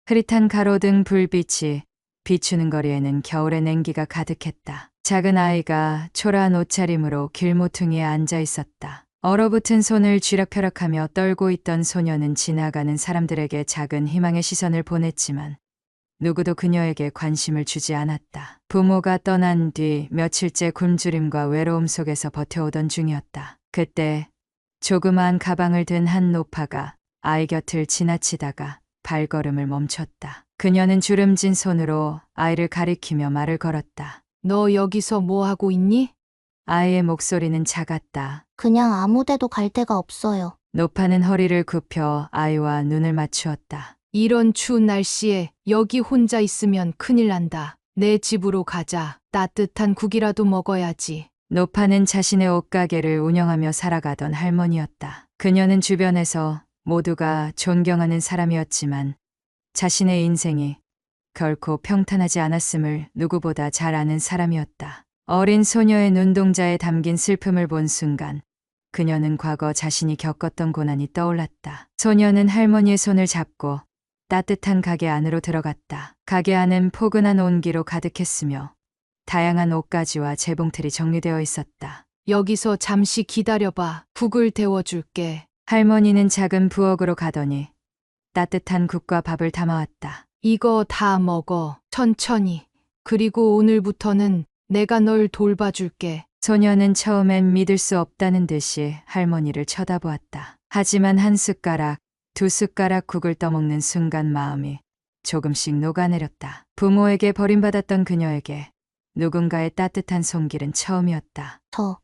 흐릿한 가로등 불빛이 비추는 거리에는 겨울의 냉기가 가득했다. 작은 아이가 초라한 옷차림으로 길모퉁이에 앉아 있었다. 얼어붙은 손을 쥐락펴락하며 떨고 있던 소녀는 지나가는 사람들에게 작은 희망의 시선을 보냈지만 누구도 그녀에게 관심을 주지 않았다. 부모가 떠난 뒤 며칠째 굶주림과 외로움 속에서 버텨오던 중이었다. 그때 조그마한 가방을 든 한 노파가 아이 곁을 지나치다가 발걸음을 멈췄다. 그녀는 주름진 손으로 아이를 가리키며 말을 걸었다. 너 여기서 뭐 하고 있니? 아이의 목소리는 작았다. 그냥 아무 데도 갈 데가 없어요. 노파는 허리를 굽혀 아이와 눈을 맞추었다. 이런 추운 날씨에 여기 혼자 있으면 큰일 난다. 내 집으로 가자. 따뜻한 국이라도 먹어야지. 노파는 자신의 옷가게를 운영하며 살아가던 할머니였다. 그녀는 주변에서 모두가 존경하는 사람이었지만 자신의 인생이 결코 평탄하지 않았음을 누구보다 잘 아는 사람이었다. 어린 소녀의 눈동자에 담긴 슬픔을 본 순간 그녀는 과거 자신이 겪었던 고난이 떠올랐다. 소녀는 할머니의 손을 잡고 따뜻한 가게 안으로 들어갔다. 가게 안은 포근한 온기로 가득했으며 다양한 옷가지와 재봉틀이 정리되어 있었다. 여기서 잠시 기다려봐. 국을 데워줄게. 할머니는 작은 부엌으로 가더니 따뜻한 국과 밥을 담아왔다. 이거 다 먹어. 천천히. 그리고 오늘부터는 내가 널 돌봐줄게. 소녀는 처음엔 믿을 수 없다는 듯이 할머니를 쳐다보았다. 하지만 한 숟가락, 두 숟가락 국을 떠먹는 순간 마음이 조금씩 녹아내렸다. 부모에게 버림받았던 그녀에게 누군가의 따뜻한 손길은 처음이었다. 저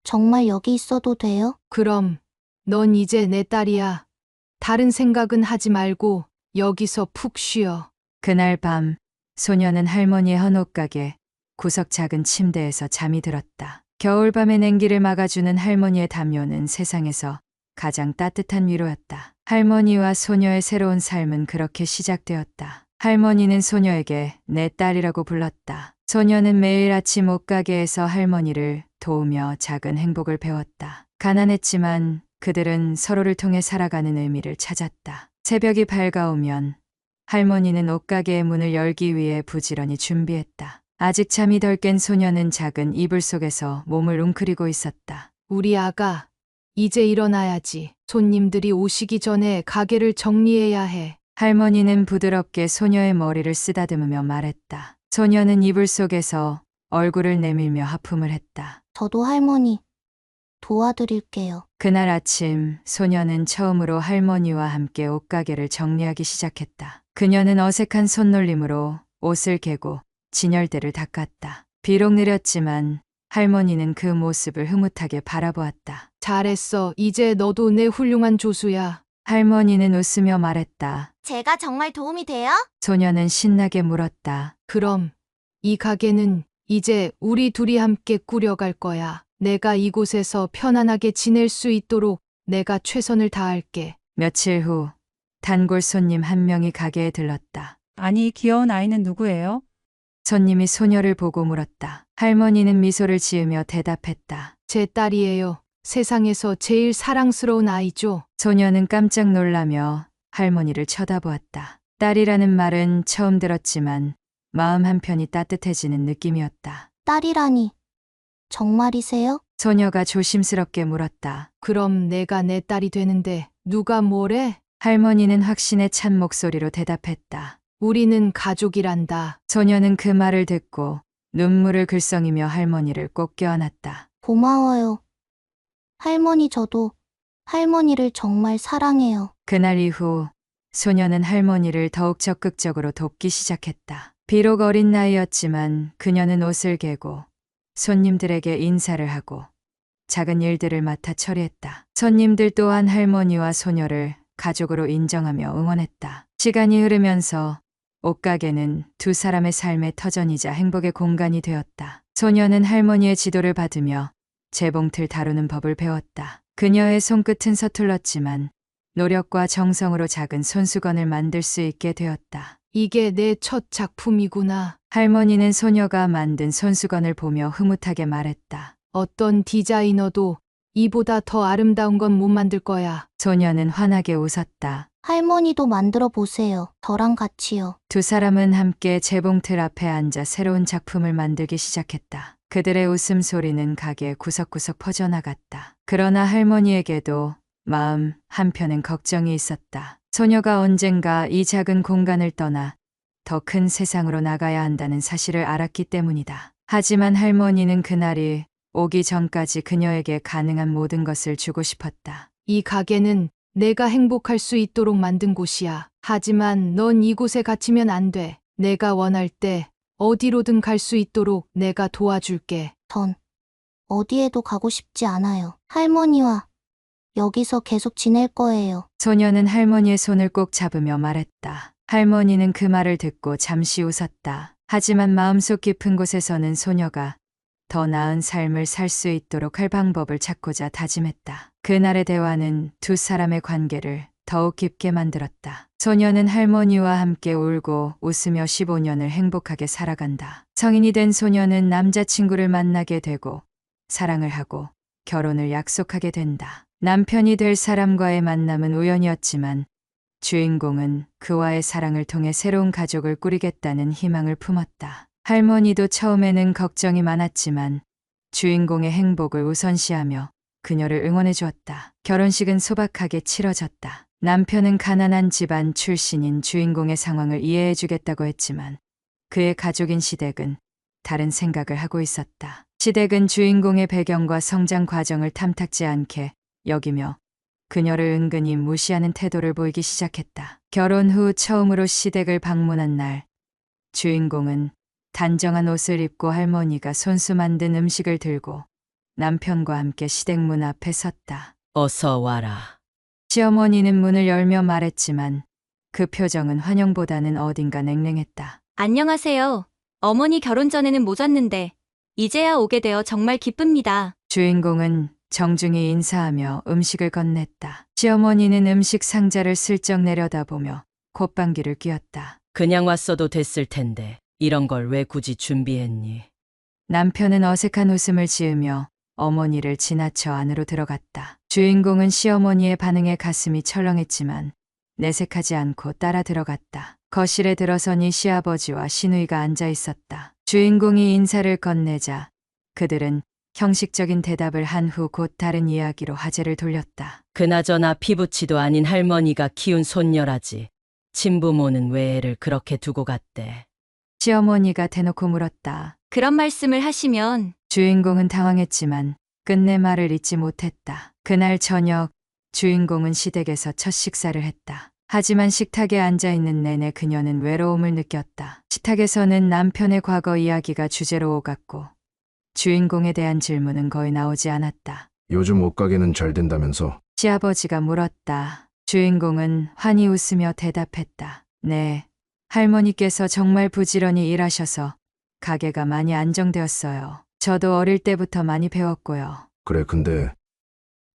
정말 여기 있어도 돼요? 그럼 넌 이제 내 딸이야. 다른 생각은 하지 말고 여기서 푹 쉬어. 그날 밤 소녀는 할머니의 한옥가게 구석 작은 침대에서 잠이 들었다. 겨울밤의 냉기를 막아주는 할머니의 담요는 세상에서 가장 따뜻한 위로였다. 할머니와 소녀의 새로운 삶은 그렇게 시작되었다. 할머니는 소녀에게 내 딸이라고 불렀다. 소녀는 매일 아침 옷가게에서 할머니를 도우며 작은 행복을 배웠다. 가난했지만 그들은 서로를 통해 살아가는 의미를 찾았다. 새벽이 밝아오면 할머니는 옷가게의 문을 열기 위해 부지런히 준비했다. 아직 잠이 덜 깬 소녀는 작은 이불 속에서 몸을 웅크리고 있었다. 우리 아가, 이제 일어나야지. 손님들이 오시기 전에 가게를 정리해야 해. 할머니는 부드럽게 소녀의 머리를 쓰다듬으며 말했다. 소녀는 이불 속에서 얼굴을 내밀며 하품을 했다. 저도 할머니 도와드릴게요. 그날 아침 소녀는 처음으로 할머니와 함께 옷가게를 정리하기 시작했다. 그녀는 어색한 손놀림으로 옷을 개고 진열대를 닦았다. 비록 느렸지만 할머니는 그 모습을 흐뭇하게 바라보았다. 잘했어. 이제 너도 내 훌륭한 조수야. 할머니는 웃으며 말했다. 제가 정말 도움이 돼요? 소녀는 신나게 물었다. 그럼 이 가게는 이제 우리 둘이 함께 꾸려갈 거야. 내가 이곳에서 편안하게 지낼 수 있도록 내가 최선을 다할게. 며칠 후 단골 손님 한 명이 가게에 들렀다. 아니, 귀여운 아이는 누구예요? 손님이 소녀를 보고 물었다. 할머니는 미소를 지으며 대답했다. 제 딸이에요. 세상에서 제일 사랑스러운 아이죠. 소녀는 깜짝 놀라며 할머니를 쳐다보았다. 딸이라는 말은 처음 들었지만 마음 한편이 따뜻해지는 느낌이었다. 딸이라니. 정말이세요? 소녀가 조심스럽게 물었다. 그럼 내가 내 딸이 되는데 누가 뭐래? 할머니는 확신에 찬 목소리로 대답했다. 우리는 가족이란다. 소녀는 그 말을 듣고 눈물을 글썽이며 할머니를 꼭 껴안았다. 고마워요. 할머니 저도 할머니를 정말 사랑해요. 그날 이후 소녀는 할머니를 더욱 적극적으로 돕기 시작했다. 비록 어린 나이였지만 그녀는 옷을 개고 손님들에게 인사를 하고 작은 일들을 맡아 처리했다. 손님들 또한 할머니와 소녀를 가족으로 인정하며 응원했다. 시간이 흐르면서 옷가게는 두 사람의 삶의 터전이자 행복의 공간이 되었다. 소녀는 할머니의 지도를 받으며 재봉틀 다루는 법을 배웠다. 그녀의 손끝은 서툴렀지만 노력과 정성으로 작은 손수건을 만들 수 있게 되었다. 이게 내 첫 작품이구나. 할머니는 소녀가 만든 손수건을 보며 흐뭇하게 말했다. 어떤 디자이너도 이보다 더 아름다운 건 못 만들 거야. 소녀는 환하게 웃었다. 할머니도 만들어 보세요. 저랑 같이요. 두 사람은 함께 재봉틀 앞에 앉아 새로운 작품을 만들기 시작했다. 그들의 웃음소리는 가게 구석구석 퍼져나갔다. 그러나 할머니에게도 마음 한편은 걱정이 있었다. 소녀가 언젠가 이 작은 공간을 떠나 더 큰 세상으로 나가야 한다는 사실을 알았기 때문이다. 하지만 할머니는 그날이 오기 전까지 그녀에게 가능한 모든 것을 주고 싶었다. 이 가게는 내가 행복할 수 있도록 만든 곳이야. 하지만 넌 이곳에 갇히면 안 돼. 내가 원할 때 어디로든 갈 수 있도록 내가 도와줄게. 전 어디에도 가고 싶지 않아요. 할머니와 여기서 계속 지낼 거예요. 소녀는 할머니의 손을 꼭 잡으며 말했다. 할머니는 그 말을 듣고 잠시 웃었다. 하지만 마음속 깊은 곳에서는 소녀가 더 나은 삶을 살 수 있도록 할 방법을 찾고자 다짐했다. 그날의 대화는 두 사람의 관계를 더욱 깊게 만들었다. 소녀는 할머니와 함께 울고 웃으며 15년을 행복하게 살아간다. 성인이 된 소녀는 남자친구를 만나게 되고 사랑을 하고 결혼을 약속하게 된다. 남편이 될 사람과의 만남은 우연이었지만 주인공은 그와의 사랑을 통해 새로운 가족을 꾸리겠다는 희망을 품었다. 할머니도 처음에는 걱정이 많았지만 주인공의 행복을 우선시하며 그녀를 응원해 주었다. 결혼식은 소박하게 치러졌다. 남편은 가난한 집안 출신인 주인공의 상황을 이해해 주겠다고 했지만 그의 가족인 시댁은 다른 생각을 하고 있었다. 시댁은 주인공의 배경과 성장 과정을 탐탁지 않게 여기며 그녀를 은근히 무시하는 태도를 보이기 시작했다. 결혼 후 처음으로 시댁을 방문한 날, 주인공은 단정한 옷을 입고 할머니가 손수 만든 음식을 들고 남편과 함께 시댁 문 앞에 섰다. 어서 와라. 시어머니는 문을 열며 말했지만 그 표정은 환영보다는 어딘가 냉랭했다. 안녕하세요. 어머니 결혼 전에는 못 왔는데 이제야 오게 되어 정말 기쁩니다. 주인공은 정중히 인사하며 음식을 건넸다. 시어머니는 음식 상자를 슬쩍 내려다보며 콧방귀를 뀌었다. 그냥 왔어도 됐을 텐데 이런 걸 왜 굳이 준비했니? 남편은 어색한 웃음을 지으며 어머니를 지나쳐 안으로 들어갔다. 주인공은 시어머니의 반응에 가슴이 철렁했지만 내색하지 않고 따라 들어갔다. 거실에 들어서니 시아버지와 시누이가 앉아 있었다. 주인공이 인사를 건네자 그들은 형식적인 대답을 한 후 곧 다른 이야기로 화제를 돌렸다. 그나저나 피부치도 아닌 할머니가 키운 손녀라지. 친부모는 왜 애를 그렇게 두고 갔대? 시어머니가 대놓고 물었다. 그런 말씀을 하시면 주인공은 당황했지만 끝내 말을 잇지 못했다. 그날 저녁 주인공은 시댁에서 첫 식사를 했다. 하지만 식탁에 앉아있는 내내 그녀는 외로움을 느꼈다. 식탁에서는 남편의 과거 이야기가 주제로 오갔고 주인공에 대한 질문은 거의 나오지 않았다. 요즘 옷가게는 잘 된다면서? 시아버지가 물었다. 주인공은 환히 웃으며 대답했다. 네, 할머니께서 정말 부지런히 일하셔서 가게가 많이 안정되었어요. 저도 어릴 때부터 많이 배웠고요. 그래, 근데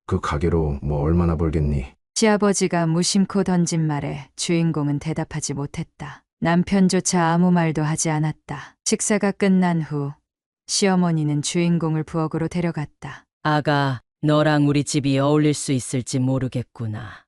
그 가게로 뭐 얼마나 벌겠니? 시아버지가 무심코 던진 말에 주인공은 대답하지 못했다. 남편조차 아무 말도 하지 않았다. 식사가 끝난 후 시어머니는 주인공을 부엌으로 데려갔다. 아가, 너랑 우리 집이 어울릴 수 있을지 모르겠구나.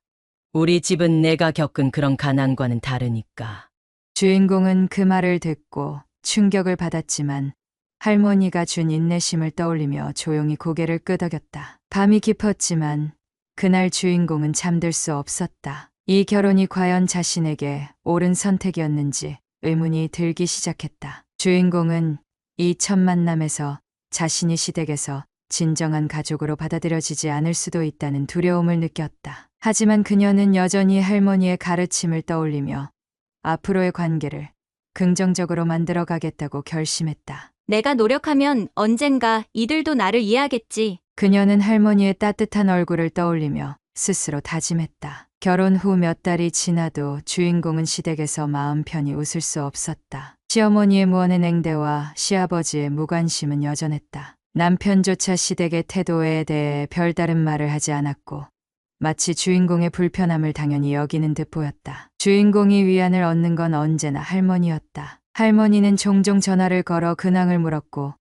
우리 집은 내가 겪은 그런 가난과는 다르니까. 주인공은 그 말을 듣고 충격을 받았지만 할머니가 준 인내심을 떠올리며 조용히 고개를 끄덕였다. 밤이 깊었지만 그날 주인공은 잠들 수 없었다. 이 결혼이 과연 자신에게 옳은 선택이었는지 의문이 들기 시작했다. 주인공은 이 첫 만남에서 자신이 시댁에서 진정한 가족으로 받아들여지지 않을 수도 있다는 두려움을 느꼈다. 하지만 그녀는 여전히 할머니의 가르침을 떠올리며 앞으로의 관계를 긍정적으로 만들어가겠다고 결심했다. 내가 노력하면 언젠가 이들도 나를 이해하겠지. 그녀는 할머니의 따뜻한 얼굴을 떠올리며 스스로 다짐했다. 결혼 후 몇 달이 지나도 주인공은 시댁에서 마음 편히 웃을 수 없었다. 시어머니의 무언의 냉대와 시아버지의 무관심은 여전했다. 남편조차 시댁의 태도에 대해 별다른 말을 하지 않았고 마치 주인공의 불편함을 당연히 여기는 듯 보였다. 주인공이 위안을 얻는 건 언제나 할머니였다. 할머니는 종종 전화를 걸어 근황을 물었고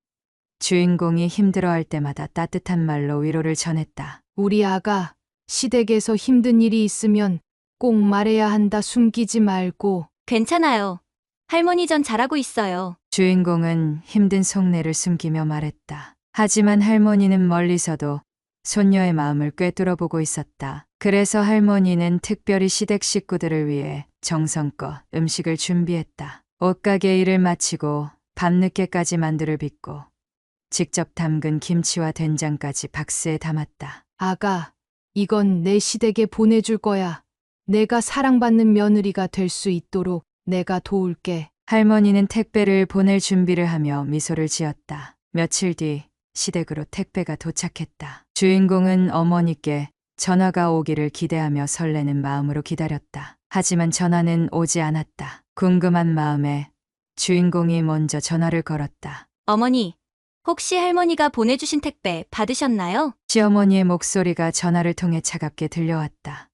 주인공이 힘들어할 때마다 따뜻한 말로 위로를 전했다. 우리 아가, 시댁에서 힘든 일이 있으면 꼭 말해야 한다. 숨기지 말고. 괜찮아요. 할머니 전 잘하고 있어요. 주인공은 힘든 속내를 숨기며 말했다. 하지만 할머니는 멀리서도 손녀의 마음을 꿰뚫어보고 있었다. 그래서 할머니는 특별히 시댁 식구들을 위해 정성껏 음식을 준비했다. 옷가게 일을 마치고 밤늦게까지 만두를 빚고 직접 담근 김치와 된장까지 박스에 담았다. 아가, 이건 내 시댁에 보내줄 거야. 내가 사랑받는 며느리가 될 수 있도록 내가 도울게. 할머니는 택배를 보낼 준비를 하며 미소를 지었다. 며칠 뒤 시댁으로 택배가 도착했다. 주인공은 어머니께 전화가 오기를 기대하며 설레는 마음으로 기다렸다. 하지만 전화는 오지 않았다. 궁금한 마음에 주인공이 먼저 전화를 걸었다. 어머니, 혹시 할머니가 보내주신 택배 받으셨나요? 시어머니의 목소리가 전화를 통해 차갑게 들려왔다.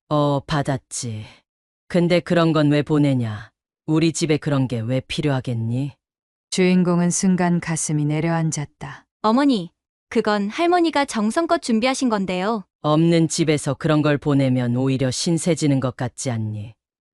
받았지. 근데 그런 건 왜 보내냐? 우리 집에 그런 게 왜 필요하겠니? 주인공은 순간 가슴이 내려앉았다. 어머니, 그건 할머니가 정성껏 준비하신 건데요. 없는 집에서 그런 걸 보내면 오히려 신세지는 것 같지 않니?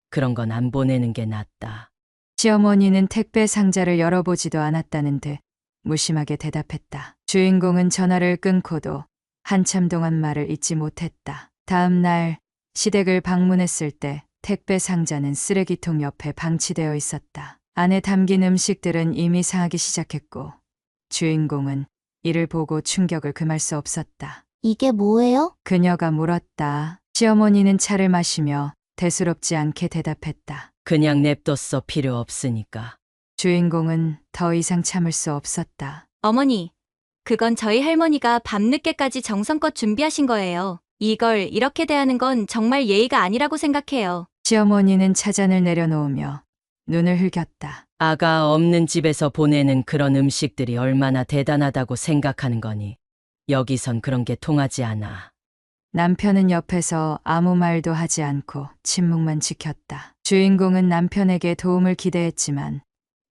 그런 건 안 보내는 게 낫다. 시어머니는 택배 상자를 열어보지도 않았다는 듯 무심하게 대답했다. 주인공은 전화를 끊고도 한참 동안 말을 잇지 못했다. 다음 날 시댁을 방문했을 때 택배 상자는 쓰레기통 옆에 방치되어 있었다. 안에 담긴 음식들은 이미 상하기 시작했고 주인공은 이를 보고 충격을 금할 수 없었다. 이게 뭐예요? 그녀가 물었다. 시어머니는 차를 마시며 대수롭지 않게 대답했다. 그냥 냅뒀어. 필요 없으니까. 주인공은 더 이상 참을 수 없었다. 어머니, 그건 저희 할머니가 밤늦게까지 정성껏 준비하신 거예요. 이걸 이렇게 대하는 건 정말 예의가 아니라고 생각해요. 시어머니는 차잔을 내려놓으며 눈을 흘겼다. 아가 없는 집에서 보내는 그런 음식들이 얼마나 대단하다고 생각하는 거니? 여기선 그런 게 통하지 않아. 남편은 옆에서 아무 말도 하지 않고 침묵만 지켰다. 주인공은 남편에게 도움을 기대했지만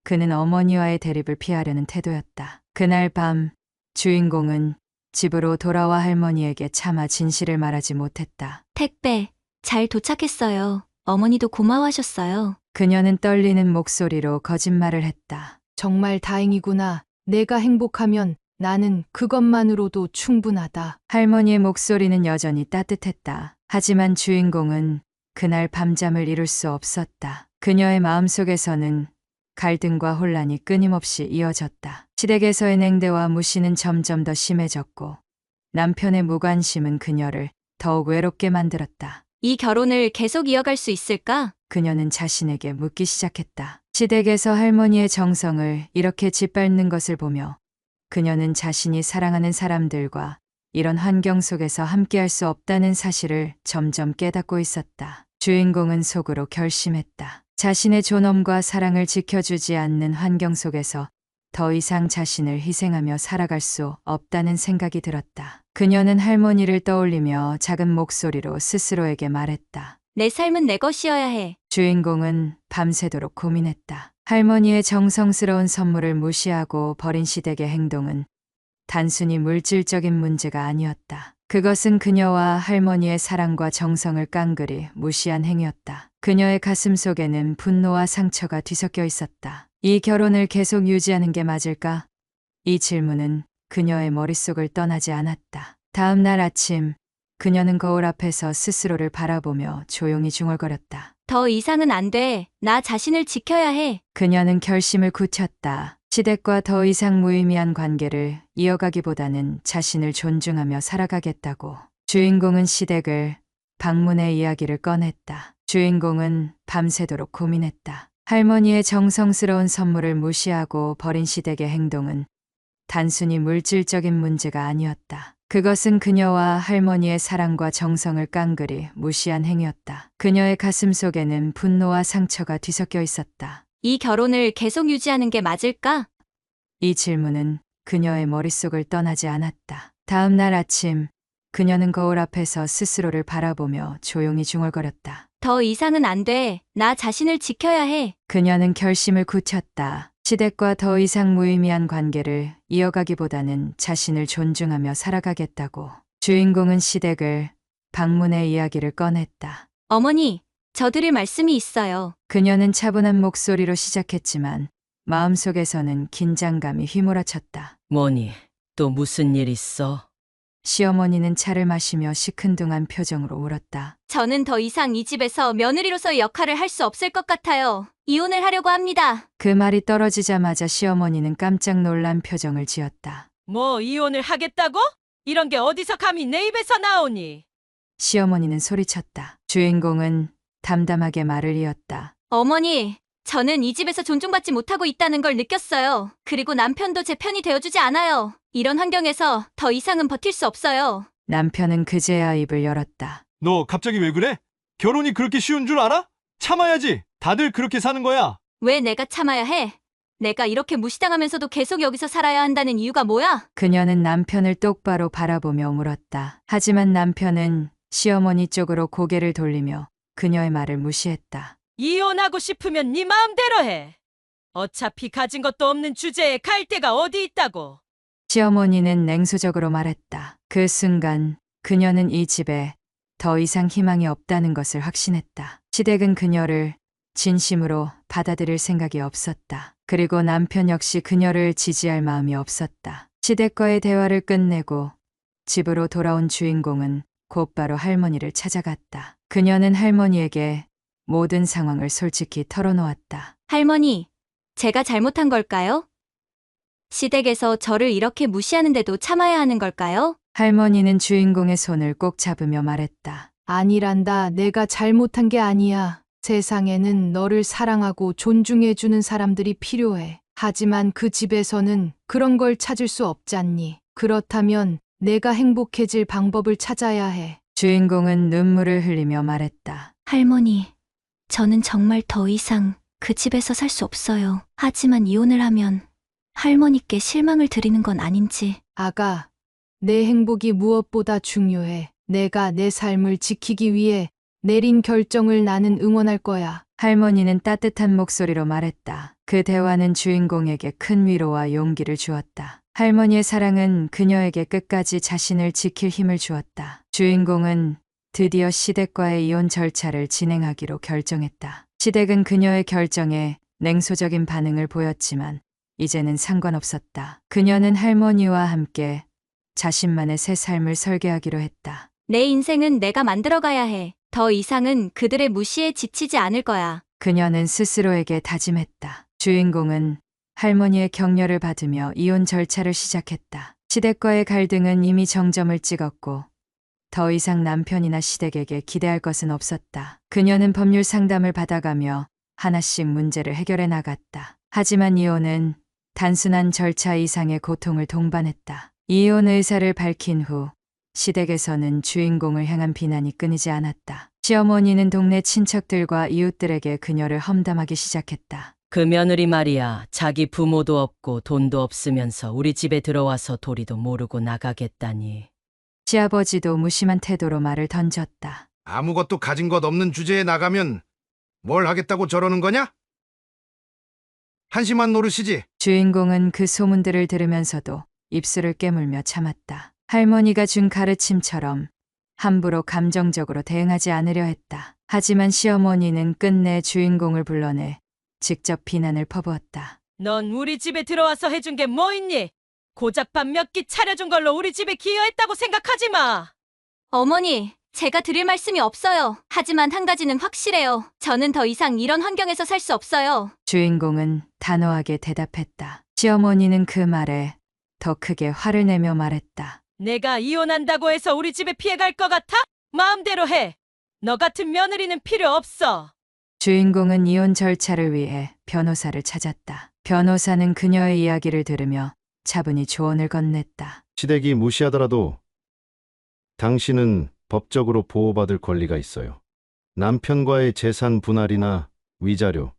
그는 어머니와의 대립을 피하려는 태도였다. 그날 밤 주인공은 집으로 돌아와 할머니에게 차마 진실을 말하지 못했다. 택배 잘 도착했어요. 어머니도 고마워하셨어요. 그녀는 떨리는 목소리로 거짓말을 했다. 정말 다행이구나. 내가 행복하면 나는 그것만으로도 충분하다. 할머니의 목소리는 여전히 따뜻했다. 하지만 주인공은 그날 밤잠을 이룰 수 없었다. 그녀의 마음속에서는 갈등과 혼란이 끊임없이 이어졌다. 시댁에서의 냉대와 무시는 점점 더 심해졌고 남편의 무관심은 그녀를 더욱 외롭게 만들었다. 이 결혼을 계속 이어갈 수 있을까? 그녀는 자신에게 묻기 시작했다. 시댁에서 할머니의 정성을 이렇게 짓밟는 것을 보며 그녀는 자신이 사랑하는 사람들과 이런 환경 속에서 함께할 수 없다는 사실을 점점 깨닫고 있었다. 주인공은 속으로 결심했다. 자신의 존엄과 사랑을 지켜주지 않는 환경 속에서 더 이상 자신을 희생하며 살아갈 수 없다는 생각이 들었다. 그녀는 할머니를 떠올리며 작은 목소리로 스스로에게 말했다. 내 삶은 내 것이어야 해. 주인공은 밤새도록 고민했다. 할머니의 정성스러운 선물을 무시하고 버린 시댁의 행동은 단순히 물질적인 문제가 아니었다. 그것은 그녀와 할머니의 사랑과 정성을 깡그리 무시한 행위였다. 그녀의 가슴 속에는 분노와 상처가 뒤섞여 있었다. 이 결혼을 계속 유지하는 게 맞을까? 이 질문은 그녀의 머릿속을 떠나지 않았다. 다음 날 아침, 그녀는 거울 앞에서 스스로를 바라보며 조용히 중얼거렸다. 더 이상은 안 돼. 나 자신을 지켜야 해. 그녀는 결심을 굳혔다. 시댁과 더 이상 무의미한 관계를 이어가기보다는 자신을 존중하며 살아가겠다고. 주인공은 시댁을 방문해 이야기를 꺼냈다. 주인공은 밤새도록 고민했다. 할머니의 정성스러운 선물을 무시하고 버린 시댁의 행동은 단순히 물질적인 문제가 아니었다. 그것은 그녀와 할머니의 사랑과 정성을 깡그리 무시한 행위였다. 그녀의 가슴 속에는 분노와 상처가 뒤섞여 있었다. 이 결혼을 계속 유지하는 게 맞을까? 이 질문은 그녀의 머릿속을 떠나지 않았다. 다음 날 아침, 그녀는 거울 앞에서 스스로를 바라보며 조용히 중얼거렸다. 더 이상은 안 돼. 나 자신을 지켜야 해. 그녀는 결심을 굳혔다. 시댁과 더 이상 무의미한 관계를 이어가기보다는 자신을 존중하며 살아가겠다고. 주인공은 시댁을 방문해 이야기를 꺼냈다. 어머니, 저 드릴 말씀이 있어요. 그녀는 차분한 목소리로 시작했지만 마음속에서는 긴장감이 휘몰아쳤다. 뭐니? 또 무슨 일 있어? 시어머니는 차를 마시며 시큰둥한 표정으로 울었다. 저는 더 이상 이 집에서 며느리로서의 역할을 할 수 없을 것 같아요. 이혼을 하려고 합니다. 그 말이 떨어지자마자 시어머니는 깜짝 놀란 표정을 지었다. 뭐 이혼을 하겠다고? 이런 게 어디서 감히 내 입에서 나오니? 시어머니는 소리쳤다. 주인공은 담담하게 말을 이었다. 어머니, 저는 이 집에서 존중받지 못하고 있다는 걸 느꼈어요. 그리고 남편도 제 편이 되어주지 않아요. 이런 환경에서 더 이상은 버틸 수 없어요. 남편은 그제야 입을 열었다. 너 갑자기 왜 그래? 결혼이 그렇게 쉬운 줄 알아? 참아야지. 다들 그렇게 사는 거야. 왜 내가 참아야 해? 내가 이렇게 무시당하면서도 계속 여기서 살아야 한다는 이유가 뭐야? 그녀는 남편을 똑바로 바라보며 물었다. 하지만 남편은 시어머니 쪽으로 고개를 돌리며 그녀의 말을 무시했다. 이혼하고 싶으면 네 마음대로 해. 어차피 가진 것도 없는 주제에 갈 데가 어디 있다고. 시어머니는 냉소적으로 말했다. 그 순간 그녀는 이 집에 더 이상 희망이 없다는 것을 확신했다. 시댁은 그녀를 진심으로 받아들일 생각이 없었다. 그리고 남편 역시 그녀를 지지할 마음이 없었다. 시댁과의 대화를 끝내고 집으로 돌아온 주인공은 곧바로 할머니를 찾아갔다. 그녀는 할머니에게 모든 상황을 솔직히 털어놓았다. 할머니, 제가 잘못한 걸까요? 시댁에서 저를 이렇게 무시하는데도 참아야 하는 걸까요? 할머니는 주인공의 손을 꼭 잡으며 말했다. 아니란다. 내가 잘못한 게 아니야. 세상에는 너를 사랑하고 존중해주는 사람들이 필요해. 하지만 그 집에서는 그런 걸 찾을 수 없잖니. 그렇다면 내가 행복해질 방법을 찾아야 해. 주인공은 눈물을 흘리며 말했다. 할머니, 저는 정말 더 이상 그 집에서 살 수 없어요. 하지만 이혼을 하면 할머니께 실망을 드리는 건 아닌지. 아가, 내 행복이 무엇보다 중요해. 내가 내 삶을 지키기 위해 내린 결정을 나는 응원할 거야. 할머니는 따뜻한 목소리로 말했다. 그 대화는 주인공에게 큰 위로와 용기를 주었다. 할머니의 사랑은 그녀에게 끝까지 자신을 지킬 힘을 주었다. 주인공은 드디어 시댁과의 이혼 절차를 진행하기로 결정했다. 시댁은 그녀의 결정에 냉소적인 반응을 보였지만 이제는 상관없었다. 그녀는 할머니와 함께 자신만의 새 삶을 설계하기로 했다. 내 인생은 내가 만들어가야 해. 더 이상은 그들의 무시에 지치지 않을 거야. 그녀는 스스로에게 다짐했다. 주인공은 할머니의 격려를 받으며 이혼 절차를 시작했다. 시댁과의 갈등은 이미 정점을 찍었고 더 이상 남편이나 시댁에게 기대할 것은 없었다. 그녀는 법률 상담을 받아가며 하나씩 문제를 해결해 나갔다. 하지만 이혼은 단순한 절차 이상의 고통을 동반했다. 이혼 의사를 밝힌 후 시댁에서는 주인공을 향한 비난이 끊이지 않았다. 시어머니는 동네 친척들과 이웃들에게 그녀를 험담하기 시작했다. 그 며느리 말이야. 자기 부모도 없고 돈도 없으면서 우리 집에 들어와서 도리도 모르고 나가겠다니. 시아버지도 무심한 태도로 말을 던졌다. 아무것도 가진 것 없는 주제에 나가면 뭘 하겠다고 저러는 거냐? 한심한 노릇이지. 주인공은 그 소문들을 들으면서도 입술을 깨물며 참았다. 할머니가 준 가르침처럼 함부로 감정적으로 대응하지 않으려 했다. 하지만 시어머니는 끝내 주인공을 불러내 직접 비난을 퍼부었다. 넌 우리 집에 들어와서 해준 게 뭐 있니? 고작밥 몇 끼 차려준 걸로 우리 집에 기여했다고 생각하지 마. 어머니, 제가 드릴 말씀이 없어요. 하지만 한 가지는 확실해요. 저는 더 이상 이런 환경에서 살 수 없어요. 주인공은 단호하게 대답했다. 시어머니는 그 말에 더 크게 화를 내며 말했다. 내가 이혼한다고 해서 우리 집에 피해갈 것 같아? 마음대로 해. 너 같은 며느리는 필요 없어. 주인공은 이혼 절차를 위해 변호사를 찾았다. 변호사는 그녀의 이야기를 들으며 차분히 조언을 건넸다. 시댁이 무시하더라도 당신은 법적으로 보호받을 권리가 있어요. 남편과의 재산 분할이나 위자료,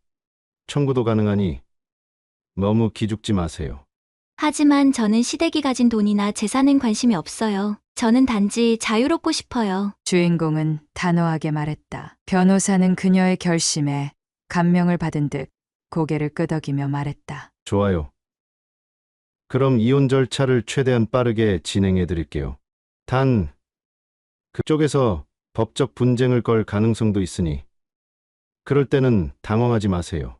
청구도 가능하니 너무 기죽지 마세요. 하지만 저는 시댁이 가진 돈이나 재산엔 관심이 없어요. 저는 단지 자유롭고 싶어요. 주인공은 단호하게 말했다. 변호사는 그녀의 결심에 감명을 받은 듯 고개를 끄덕이며 말했다. 좋아요. 그럼 이혼 절차를 최대한 빠르게 진행해 드릴게요. 단, 그쪽에서 법적 분쟁을 걸 가능성도 있으니 그럴 때는 당황하지 마세요.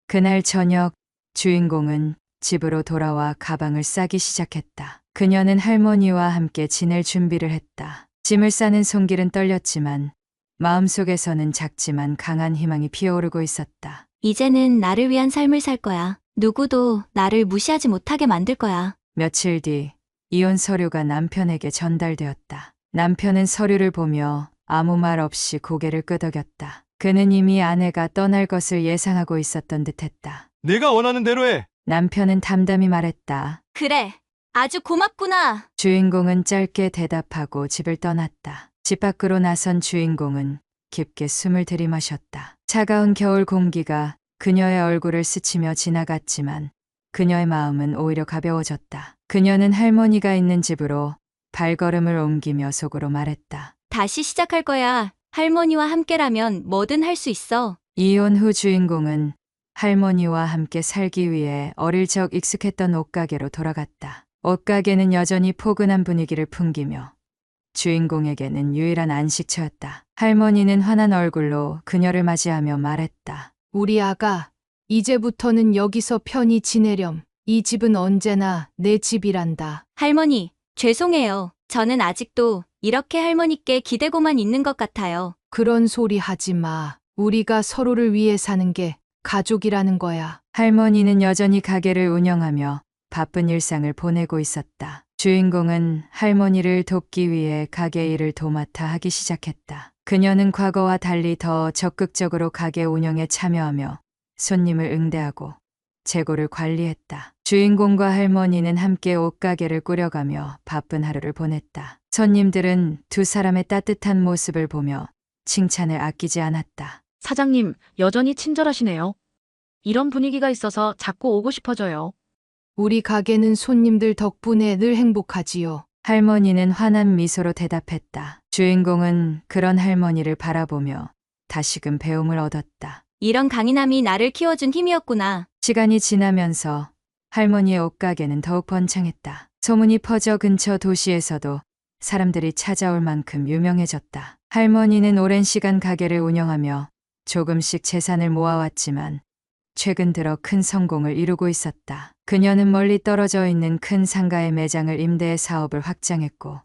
그날 저녁 주인공은 집으로 돌아와 가방을 싸기 시작했다. 그녀는 할머니와 함께 지낼 준비를 했다. 짐을 싸는 손길은 떨렸지만 마음속에서는 작지만 강한 희망이 피어오르고 있었다. 이제는 나를 위한 삶을 살 거야. 누구도 나를 무시하지 못하게 만들 거야. 며칠 뒤 이혼 서류가 남편에게 전달되었다. 남편은 서류를 보며 아무 말 없이 고개를 끄덕였다. 그는 이미 아내가 떠날 것을 예상하고 있었던 듯했다. 내가 원하는 대로 해. 남편은 담담히 말했다. 그래. 아주 고맙구나. 주인공은 짧게 대답하고 집을 떠났다. 집 밖으로 나선 주인공은 깊게 숨을 들이마셨다. 차가운 겨울 공기가 그녀의 얼굴을 스치며 지나갔지만 그녀의 마음은 오히려 가벼워졌다. 그녀는 할머니가 있는 집으로 발걸음을 옮기며 속으로 말했다. 다시 시작할 거야. 할머니와 함께라면 뭐든 할 수 있어. 이혼 후 주인공은 할머니와 함께 살기 위해 어릴 적 익숙했던 옷가게로 돌아갔다. 옷가게는 여전히 포근한 분위기를 풍기며 주인공에게는 유일한 안식처였다. 할머니는 환한 얼굴로 그녀를 맞이하며 말했다. 우리 아가, 이제부터는 여기서 편히 지내렴. 이 집은 언제나 내 집이란다. 할머니, 죄송해요. 저는 아직도 이렇게 할머니께 기대고만 있는 것 같아요. 그런 소리 하지 마. 우리가 서로를 위해 사는 게 가족이라는 거야. 할머니는 여전히 가게를 운영하며 바쁜 일상을 보내고 있었다. 주인공은 할머니를 돕기 위해 가게 일을 도맡아 하기 시작했다. 그녀는 과거와 달리 더 적극적으로 가게 운영에 참여하며 손님을 응대하고 재고를 관리했다. 주인공과 할머니는 함께 옷가게를 꾸려가며 바쁜 하루를 보냈다. 손님들은 두 사람의 따뜻한 모습을 보며 칭찬을 아끼지 않았다. 사장님, 여전히 친절하시네요. 이런 분위기가 있어서 자꾸 오고 싶어져요. 우리 가게는 손님들 덕분에 늘 행복하지요. 할머니는 환한 미소로 대답했다. 주인공은 그런 할머니를 바라보며 다시금 배움을 얻었다. 이런 강인함이 나를 키워준 힘이었구나. 시간이 지나면서 할머니의 옷가게는 더욱 번창했다. 소문이 퍼져 근처 도시에서도 사람들이 찾아올 만큼 유명해졌다. 할머니는 오랜 시간 가게를 운영하며 조금씩 재산을 모아왔지만 최근 들어 큰 성공을 이루고 있었다. 그녀는 멀리 떨어져 있는 큰 상가의 매장을 임대해 사업을 확장했고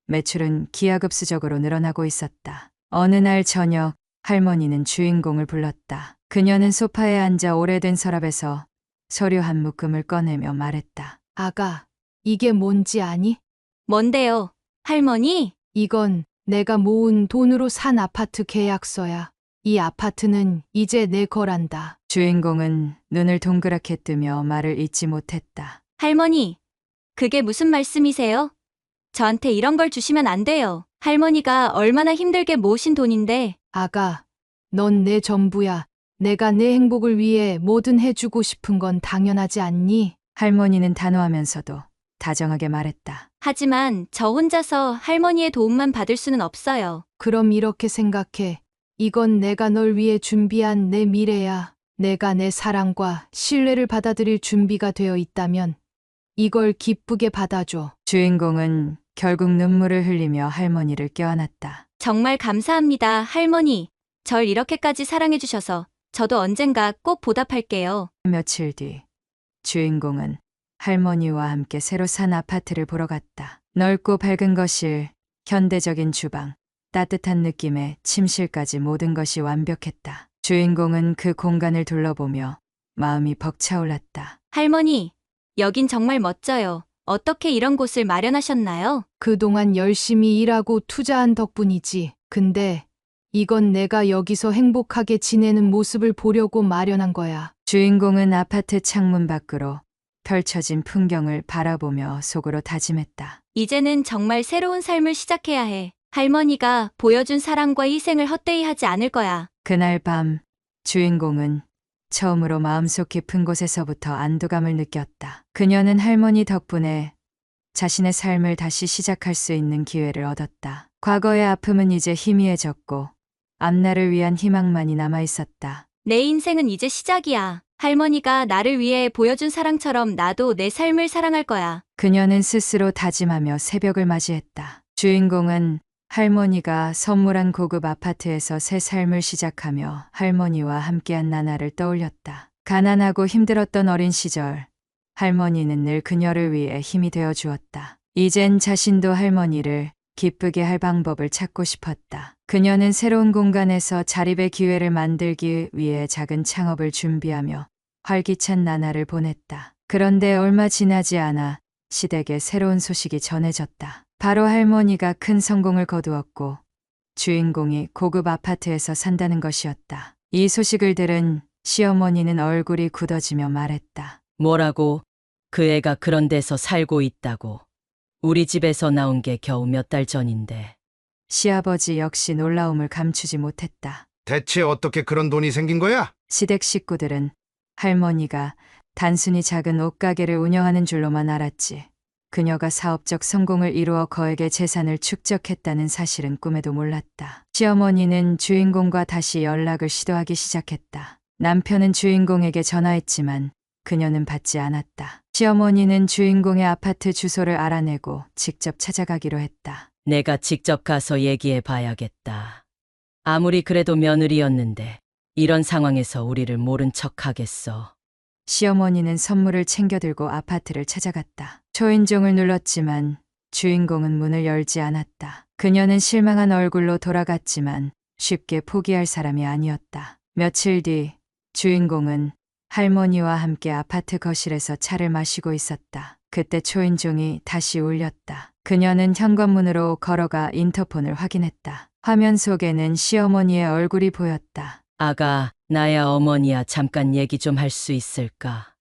매출은 기하급수적으로 늘어나고 있었다. 어느 날 저녁 할머니는 주인공을 불렀다. 그녀는 소파에 앉아 오래된 서랍에서 서류 한 묶음을 꺼내며 말했다. 아가, 이게 뭔지 아니? 뭔데요? 할머니? 이건 내가 모은 돈으로 산 아파트 계약서야. 이 아파트는 이제 내 거란다. 주인공은 눈을 동그랗게 뜨며 말을 잇지 못했다. 할머니, 그게 무슨 말씀이세요? 저한테 이런 걸 주시면 안 돼요. 할머니가 얼마나 힘들게 모으신 돈인데. 아가, 넌 내 전부야. 내가 내 행복을 위해 뭐든 해주고 싶은 건 당연하지 않니? 할머니는 단호하면서도 다정하게 말했다. 하지만 저 혼자서 할머니의 도움만 받을 수는 없어요. 그럼 이렇게 생각해. 이건 내가 널 위해 준비한 내 미래야. 내가 내 사랑과 신뢰를 받아들일 준비가 되어 있다면 이걸 기쁘게 받아줘. 주인공은 결국 눈물을 흘리며 할머니를 껴안았다. 정말 감사합니다, 할머니. 절 이렇게까지 사랑해주셔서 저도 언젠가 꼭 보답할게요. 며칠 뒤 주인공은 할머니와 함께 새로 산 아파트를 보러 갔다. 넓고 밝은 거실, 현대적인 주방, 따뜻한 느낌의 침실까지 모든 것이 완벽했다. 주인공은 그 공간을 둘러보며 마음이 벅차올랐다. 할머니, 여긴 정말 멋져요. 어떻게 이런 곳을 마련하셨나요? 그동안 열심히 일하고 투자한 덕분이지. 근데 이건 내가 여기서 행복하게 지내는 모습을 보려고 마련한 거야. 주인공은 아파트 창문 밖으로 펼쳐진 풍경을 바라보며 속으로 다짐했다. 이제는 정말 새로운 삶을 시작해야 해. 할머니가 보여준 사랑과 희생을 헛되이 하지 않을 거야. 그날 밤 주인공은 처음으로 마음속 깊은 곳에서부터 안도감을 느꼈다. 그녀는 할머니 덕분에 자신의 삶을 다시 시작할 수 있는 기회를 얻었다. 과거의 아픔은 이제 희미해졌고 앞날을 위한 희망만이 남아 있었다. 내 인생은 이제 시작이야. 할머니가 나를 위해 보여준 사랑처럼 나도 내 삶을 사랑할 거야. 그녀는 스스로 다짐하며 새벽을 맞이했다. 주인공은 할머니가 선물한 고급 아파트에서 새 삶을 시작하며 할머니와 함께한 나날을 떠올렸다. 가난하고 힘들었던 어린 시절, 할머니는 늘 그녀를 위해 힘이 되어 주었다. 이젠 자신도 할머니를 기쁘게 할 방법을 찾고 싶었다. 그녀는 새로운 공간에서 자립의 기회를 만들기 위해 작은 창업을 준비하며 활기찬 나날을 보냈다. 그런데 얼마 지나지 않아 시댁에 새로운 소식이 전해졌다. 바로 할머니가 큰 성공을 거두었고 주인공이 고급 아파트에서 산다는 것이었다. 이 소식을 들은 시어머니는 얼굴이 굳어지며 말했다. 뭐라고? 그 애가 그런 데서 살고 있다고. 우리 집에서 나온 게 겨우 몇 달 전인데. 시아버지 역시 놀라움을 감추지 못했다. 대체 어떻게 그런 돈이 생긴 거야? 시댁 식구들은 할머니가 단순히 작은 옷가게를 운영하는 줄로만 알았지. 그녀가 사업적 성공을 이루어 거액의 재산을 축적했다는 사실은 꿈에도 몰랐다. 시어머니는 주인공과 다시 연락을 시도하기 시작했다. 남편은 주인공에게 전화했지만 그녀는 받지 않았다. 시어머니는 주인공의 아파트 주소를 알아내고 직접 찾아가기로 했다. 내가 직접 가서 얘기해 봐야겠다. 아무리 그래도 며느리였는데 이런 상황에서 우리를 모른 척 하겠어. 시어머니는 선물을 챙겨 들고 아파트를 찾아갔다. 초인종을 눌렀지만 주인공은 문을 열지 않았다. 그녀는 실망한 얼굴로 돌아갔지만 쉽게 포기할 사람이 아니었다. 며칠 뒤 주인공은 할머니와 함께 아파트 거실에서 차를 마시고 있었다. 그때 초인종이 다시 울렸다. 그녀는 현관문으로 걸어가 인터폰을 확인했다. 화면 속에는 시어머니의 얼굴이 보였다. 아가, 나야 어머니야. 잠깐 얘기 좀 할 수 있을까?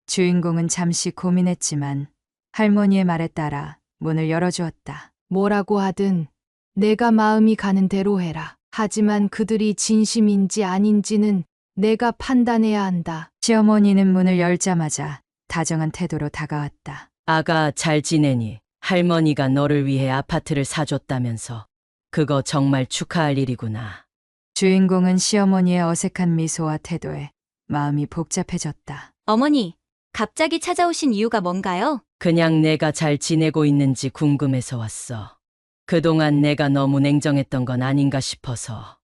주인공은 잠시 고민했지만 할머니의 말에 따라 문을 열어주었다. 뭐라고 하든 내가 마음이 가는 대로 해라. 하지만 그들이 진심인지 아닌지는 내가 판단해야 한다. 시어머니는 문을 열자마자 다정한 태도로 다가왔다. 아가, 잘 지내니? 할머니가 너를 위해 아파트를 사줬다면서. 그거 정말 축하할 일이구나. 주인공은 시어머니의 어색한 미소와 태도에 마음이 복잡해졌다. 어머니, 갑자기 찾아오신 이유가 뭔가요? 그냥 내가 잘 지내고 있는지 궁금해서 왔어. 그동안 내가 너무 냉정했던 건 아닌가 싶어서.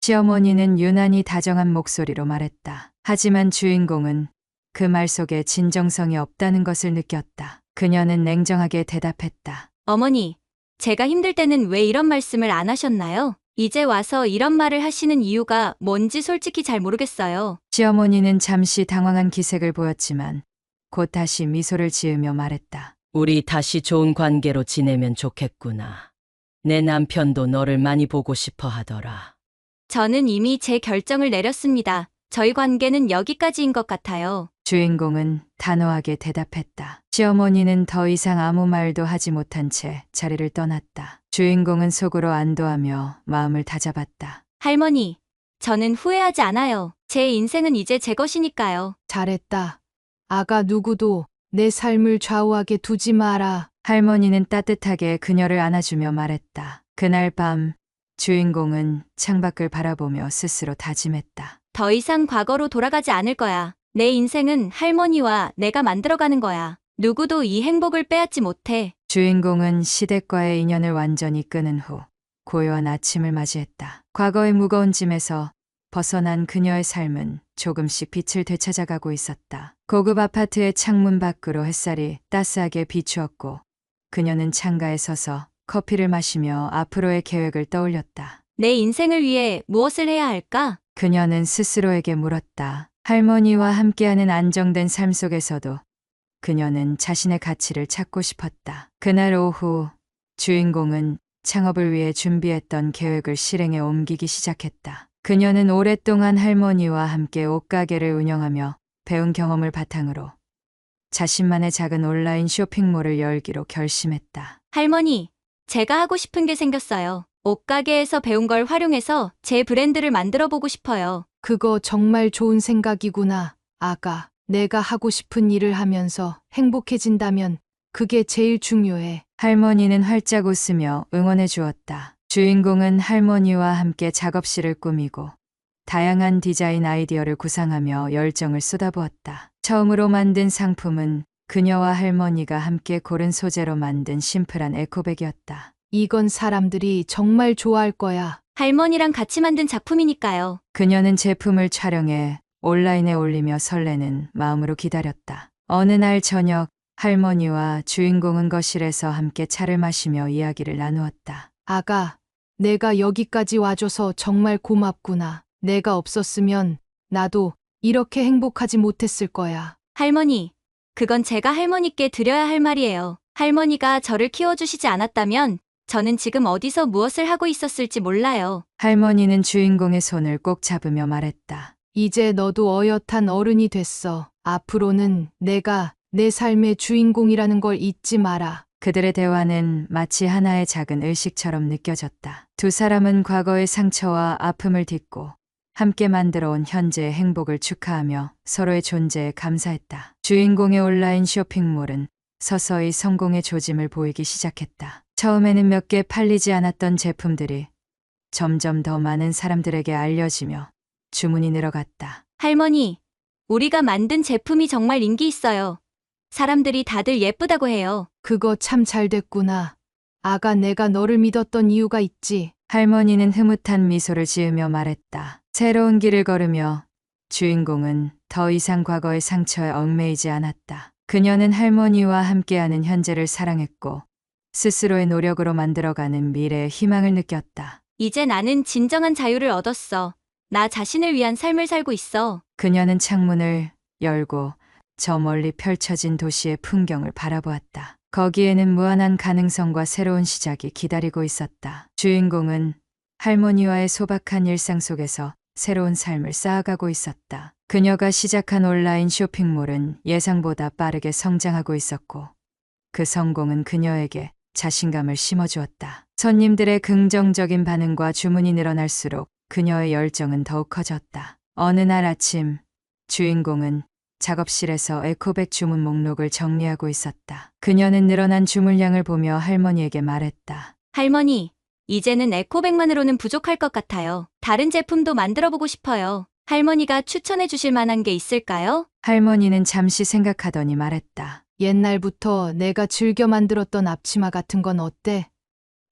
시어머니는 유난히 다정한 목소리로 말했다. 하지만 주인공은 그 말 속에 진정성이 없다는 것을 느꼈다. 그녀는 냉정하게 대답했다. 어머니, 제가 힘들 때는 왜 이런 말씀을 안 하셨나요? 이제 와서 이런 말을 하시는 이유가 뭔지 솔직히 잘 모르겠어요. 시어머니는 잠시 당황한 기색을 보였지만 곧 다시 미소를 지으며 말했다. 우리 다시 좋은 관계로 지내면 좋겠구나. 내 남편도 너를 많이 보고 싶어 하더라. 저는 이미 제 결정을 내렸습니다. 저희 관계는 여기까지인 것 같아요. 주인공은 단호하게 대답했다. 시어머니는 더 이상 아무 말도 하지 못한 채 자리를 떠났다. 주인공은 속으로 안도하며 마음을 다잡았다. 할머니, 저는 후회하지 않아요. 제 인생은 이제 제 것이니까요. 잘했다. 아가 누구도 내 삶을 좌우하게 두지 마라. 할머니는 따뜻하게 그녀를 안아주며 말했다. 그날 밤 주인공은 창밖을 바라보며 스스로 다짐했다. 더 이상 과거로 돌아가지 않을 거야. 내 인생은 할머니와 내가 만들어가는 거야. 누구도 이 행복을 빼앗지 못해. 주인공은 시댁과의 인연을 완전히 끊은 후 고요한 아침을 맞이했다. 과거의 무거운 짐에서 벗어난 그녀의 삶은 조금씩 빛을 되찾아가고 있었다. 고급 아파트의 창문 밖으로 햇살이 따스하게 비추었고 그녀는 창가에 서서 커피를 마시며 앞으로의 계획을 떠올렸다. 내 인생을 위해 무엇을 해야 할까? 그녀는 스스로에게 물었다. 할머니와 함께하는 안정된 삶 속에서도 그녀는 자신의 가치를 찾고 싶었다. 그날 오후 주인공은 창업을 위해 준비했던 계획을 실행에 옮기기 시작했다. 그녀는 오랫동안 할머니와 함께 옷가게를 운영하며 배운 경험을 바탕으로 자신만의 작은 온라인 쇼핑몰을 열기로 결심했다. 할머니, 제가 하고 싶은 게 생겼어요. 옷가게에서 배운 걸 활용해서 제 브랜드를 만들어 보고 싶어요. 그거 정말 좋은 생각이구나. 아가, 내가 하고 싶은 일을 하면서 행복해진다면 그게 제일 중요해. 할머니는 활짝 웃으며 응원해 주었다. 주인공은 할머니와 함께 작업실을 꾸미고 다양한 디자인 아이디어를 구상하며 열정을 쏟아부었다. 처음으로 만든 상품은 그녀와 할머니가 함께 고른 소재로 만든 심플한 에코백이었다. 이건 사람들이 정말 좋아할 거야. 할머니랑 같이 만든 작품이니까요. 그녀는 제품을 촬영해 온라인에 올리며 설레는 마음으로 기다렸다. 어느 날 저녁 할머니와 주인공은 거실에서 함께 차를 마시며 이야기를 나누었다. 아가, 내가 여기까지 와줘서 정말 고맙구나. 내가 없었으면 나도 이렇게 행복하지 못했을 거야. 할머니, 그건 제가 할머니께 드려야 할 말이에요. 할머니가 저를 키워주시지 않았다면 저는 지금 어디서 무엇을 하고 있었을지 몰라요. 할머니는 주인공의 손을 꼭 잡으며 말했다. 이제 너도 어엿한 어른이 됐어. 앞으로는 내가 내 삶의 주인공이라는 걸 잊지 마라. 그들의 대화는 마치 하나의 작은 의식처럼 느껴졌다. 두 사람은 과거의 상처와 아픔을 딛고 함께 만들어 온 현재의 행복을 축하하며 서로의 존재에 감사했다. 주인공의 온라인 쇼핑몰은 서서히 성공의 조짐을 보이기 시작했다. 처음에는 몇 개 팔리지 않았던 제품들이 점점 더 많은 사람들에게 알려지며 주문이 늘어갔다. 할머니, 우리가 만든 제품이 정말 인기 있어요. 사람들이 다들 예쁘다고 해요. 그거 참 잘 됐구나. 아가, 내가 너를 믿었던 이유가 있지. 할머니는 흐뭇한 미소를 지으며 말했다. 새로운 길을 걸으며 주인공은 더 이상 과거의 상처에 얽매이지 않았다. 그녀는 할머니와 함께하는 현재를 사랑했고 스스로의 노력으로 만들어가는 미래의 희망을 느꼈다. 이제 나는 진정한 자유를 얻었어. 나 자신을 위한 삶을 살고 있어. 그녀는 창문을 열고 저 멀리 펼쳐진 도시의 풍경을 바라보았다. 거기에는 무한한 가능성과 새로운 시작이 기다리고 있었다. 주인공은 할머니와의 소박한 일상 속에서 새로운 삶을 쌓아가고 있었다. 그녀가 시작한 온라인 쇼핑몰은 예상보다 빠르게 성장하고 있었고 그 성공은 그녀에게 자신감을 심어주었다. 손님들의 긍정적인 반응과 주문이 늘어날수록 그녀의 열정은 더욱 커졌다. 어느 날 아침 주인공은 작업실에서 에코백 주문 목록을 정리하고 있었다. 그녀는 늘어난 주문량을 보며 할머니에게 말했다. 할머니, 이제는 에코백만으로는 부족할 것 같아요. 다른 제품도 만들어보고 싶어요. 할머니가 추천해 주실 만한 게 있을까요? 할머니는 잠시 생각하더니 말했다. 옛날부터 내가 즐겨 만들었던 앞치마 같은 건 어때?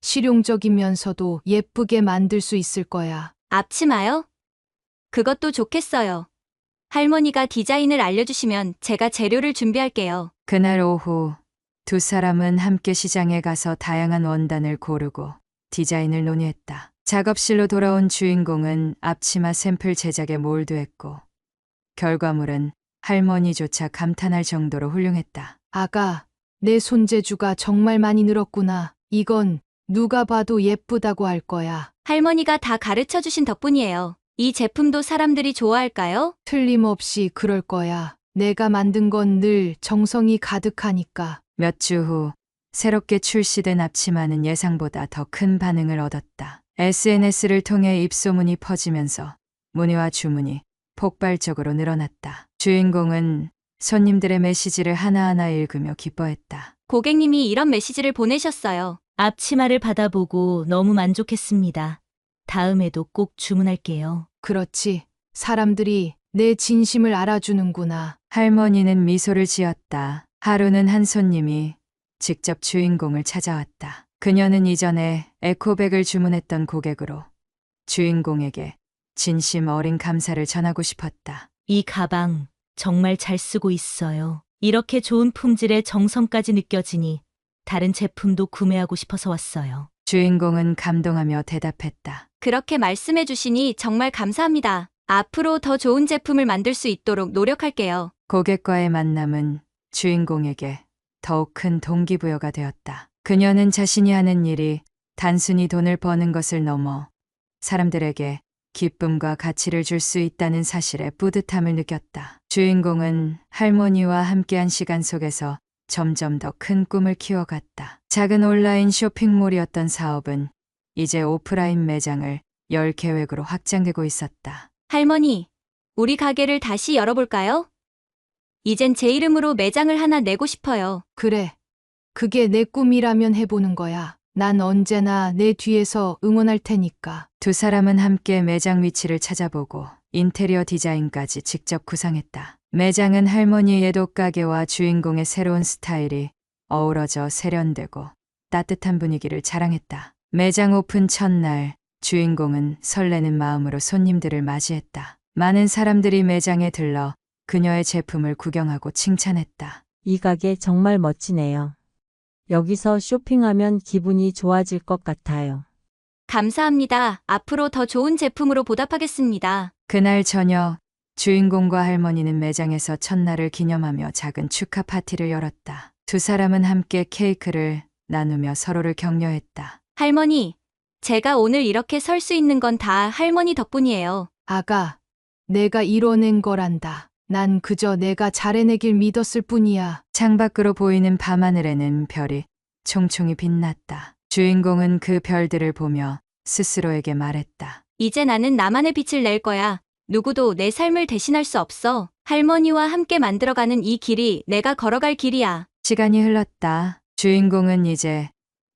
실용적이면서도 예쁘게 만들 수 있을 거야. 앞치마요? 그것도 좋겠어요. 할머니가 디자인을 알려주시면 제가 재료를 준비할게요. 그날 오후 두 사람은 함께 시장에 가서 다양한 원단을 고르고 디자인을 논의했다. 작업실로 돌아온 주인공은 앞치마 샘플 제작에 몰두했고 결과물은 할머니조차 감탄할 정도로 훌륭했다. 아가, 내 손재주가 정말 많이 늘었구나. 이건 누가 봐도 예쁘다고 할 거야. 할머니가 다 가르쳐 주신 덕분이에요. 이 제품도 사람들이 좋아할까요? 틀림없이 그럴 거야. 내가 만든 건 늘 정성이 가득하니까. 몇 주 후 새롭게 출시된 앞치마는 예상보다 더 큰 반응을 얻었다. SNS를 통해 입소문이 퍼지면서 문의와 주문이 폭발적으로 늘어났다. 주인공은 손님들의 메시지를 하나하나 읽으며 기뻐했다. 고객님이 이런 메시지를 보내셨어요. 앞치마를 받아보고 너무 만족했습니다. 다음에도 꼭 주문할게요. 그렇지. 사람들이 내 진심을 알아주는구나. 할머니는 미소를 지었다. 하루는 한 손님이 직접 주인공을 찾아왔다. 그녀는 이전에 에코백을 주문했던 고객으로 주인공에게 진심 어린 감사를 전하고 싶었다. 이 가방 정말 잘 쓰고 있어요. 이렇게 좋은 품질의 정성까지 느껴지니 다른 제품도 구매하고 싶어서 왔어요. 주인공은 감동하며 대답했다. 그렇게 말씀해 주시니 정말 감사합니다. 앞으로 더 좋은 제품을 만들 수 있도록 노력할게요. 고객과의 만남은 주인공에게 더욱 큰 동기부여가 되었다. 그녀는 자신이 하는 일이 단순히 돈을 버는 것을 넘어 사람들에게 기쁨과 가치를 줄 수 있다는 사실에 뿌듯함을 느꼈다. 주인공은 할머니와 함께한 시간 속에서 점점 더 큰 꿈을 키워갔다. 작은 온라인 쇼핑몰이었던 사업은 이제 오프라인 매장을 열 계획으로 확장되고 있었다. 할머니, 우리 가게를 다시 열어볼까요? 이젠 제 이름으로 매장을 하나 내고 싶어요. 그래. 그게 내 꿈이라면 해보는 거야. 난 언제나 내 뒤에서 응원할 테니까. 두 사람은 함께 매장 위치를 찾아보고 인테리어 디자인까지 직접 구상했다. 매장은 할머니의 옛 옷가게와 주인공의 새로운 스타일이 어우러져 세련되고 따뜻한 분위기를 자랑했다. 매장 오픈 첫날, 주인공은 설레는 마음으로 손님들을 맞이했다. 많은 사람들이 매장에 들러 그녀의 제품을 구경하고 칭찬했다. 이 가게 정말 멋지네요. 여기서 쇼핑하면 기분이 좋아질 것 같아요. 감사합니다. 앞으로 더 좋은 제품으로 보답하겠습니다. 그날 저녁, 주인공과 할머니는 매장에서 첫날을 기념하며 작은 축하 파티를 열었다. 두 사람은 함께 케이크를 나누며 서로를 격려했다. 할머니, 제가 오늘 이렇게 설 수 있는 건 다 할머니 덕분이에요. 아가, 내가 이뤄낸 거란다. 난 그저 내가 잘해내길 믿었을 뿐이야. 창밖으로 보이는 밤하늘에는 별이 총총히 빛났다. 주인공은 그 별들을 보며 스스로에게 말했다. 이제 나는 나만의 빛을 낼 거야. 누구도 내 삶을 대신할 수 없어. 할머니와 함께 만들어가는 이 길이 내가 걸어갈 길이야. 시간이 흘렀다. 주인공은 이제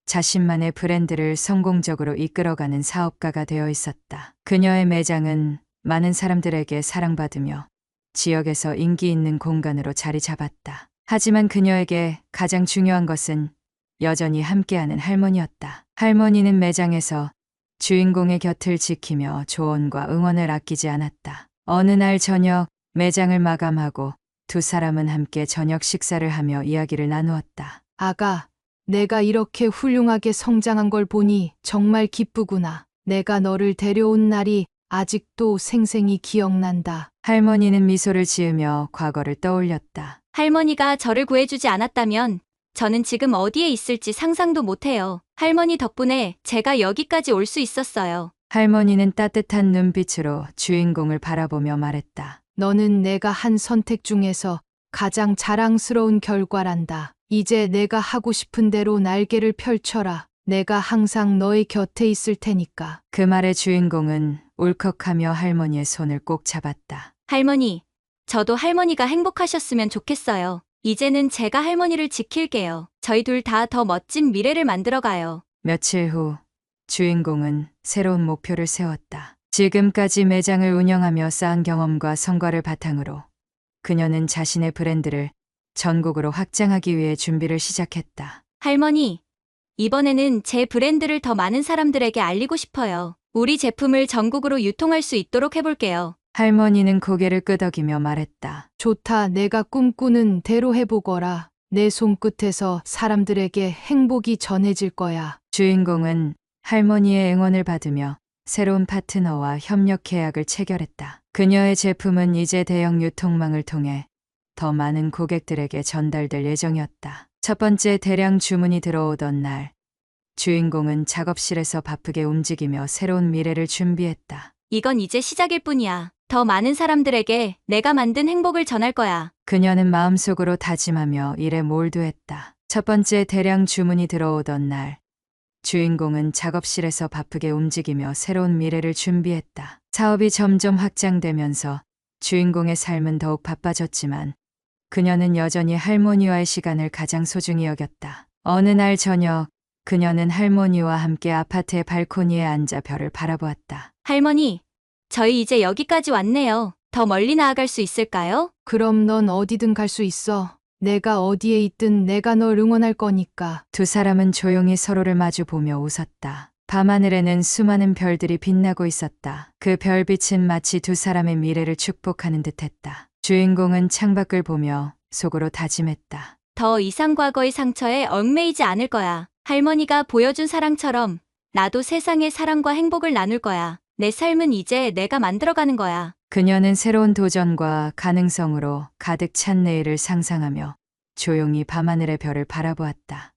자신만의 브랜드를 성공적으로 이끌어가는 사업가가 되어 있었다. 그녀의 매장은 많은 사람들에게 사랑받으며 지역에서 인기 있는 공간으로 자리 잡았다. 하지만 그녀에게 가장 중요한 것은 여전히 함께하는 할머니였다. 할머니는 매장에서 주인공의 곁을 지키며 조언과 응원을 아끼지 않았다. 어느 날 저녁 매장을 마감하고 두 사람은 함께 저녁 식사를 하며 이야기를 나누었다. 아가, 내가 이렇게 훌륭하게 성장한 걸 보니 정말 기쁘구나. 내가 너를 데려온 날이 아직도 생생히 기억난다. 할머니는 미소를 지으며 과거를 떠올렸다. 할머니가 저를 구해주지 않았다면 저는 지금 어디에 있을지 상상도 못해요. 할머니 덕분에 제가 여기까지 올 수 있었어요. 할머니는 따뜻한 눈빛으로 주인공을 바라보며 말했다. 너는 내가 한 선택 중에서 가장 자랑스러운 결과란다. 이제 내가 하고 싶은 대로 날개를 펼쳐라. 내가 항상 너의 곁에 있을 테니까. 그 말에 주인공은 울컥하며 할머니의 손을 꼭 잡았다. 할머니, 저도 할머니가 행복하셨으면 좋겠어요. 이제는 제가 할머니를 지킬게요. 저희 둘 다 더 멋진 미래를 만들어가요. 며칠 후 주인공은 새로운 목표를 세웠다. 지금까지 매장을 운영하며 쌓은 경험과 성과를 바탕으로 그녀는 자신의 브랜드를 전국으로 확장하기 위해 준비를 시작했다. 할머니, 이번에는 제 브랜드를 더 많은 사람들에게 알리고 싶어요. 우리 제품을 전국으로 유통할 수 있도록 해볼게요. 할머니는 고개를 끄덕이며 말했다. 좋다. 내가 꿈꾸는 대로 해보거라. 내 손끝에서 사람들에게 행복이 전해질 거야. 주인공은 할머니의 응원을 받으며 새로운 파트너와 협력 계약을 체결했다. 그녀의 제품은 이제 대형 유통망을 통해 더 많은 고객들에게 전달될 예정이었다. 첫 번째 대량 주문이 들어오던 날, 주인공은 작업실에서 바쁘게 움직이며 새로운 미래를 준비했다. 이건 이제 시작일 뿐이야. 더 많은 사람들에게 내가 만든 행복을 전할 거야. 그녀는 마음속으로 다짐하며 일에 몰두했다. 첫 번째 대량 주문이 들어오던 날, 주인공은 작업실에서 바쁘게 움직이며 새로운 미래를 준비했다. 사업이 점점 확장되면서 주인공의 삶은 더욱 바빠졌지만 그녀는 여전히 할머니와의 시간을 가장 소중히 여겼다. 어느 날 저녁, 그녀는 할머니와 함께 아파트의 발코니에 앉아 별을 바라보았다. 할머니, 저희 이제 여기까지 왔네요. 더 멀리 나아갈 수 있을까요? 그럼 넌 어디든 갈 수 있어. 내가 어디에 있든 내가 널 응원할 거니까. 두 사람은 조용히 서로를 마주보며 웃었다. 밤하늘에는 수많은 별들이 빛나고 있었다. 그 별빛은 마치 두 사람의 미래를 축복하는 듯했다. 주인공은 창밖을 보며 속으로 다짐했다. 더 이상 과거의 상처에 얽매이지 않을 거야. 할머니가 보여준 사랑처럼 나도 세상의 사랑과 행복을 나눌 거야. 내 삶은 이제 내가 만들어가는 거야. 그녀는 새로운 도전과 가능성으로 가득 찬 내일을 상상하며 조용히 밤하늘의 별을 바라보았다.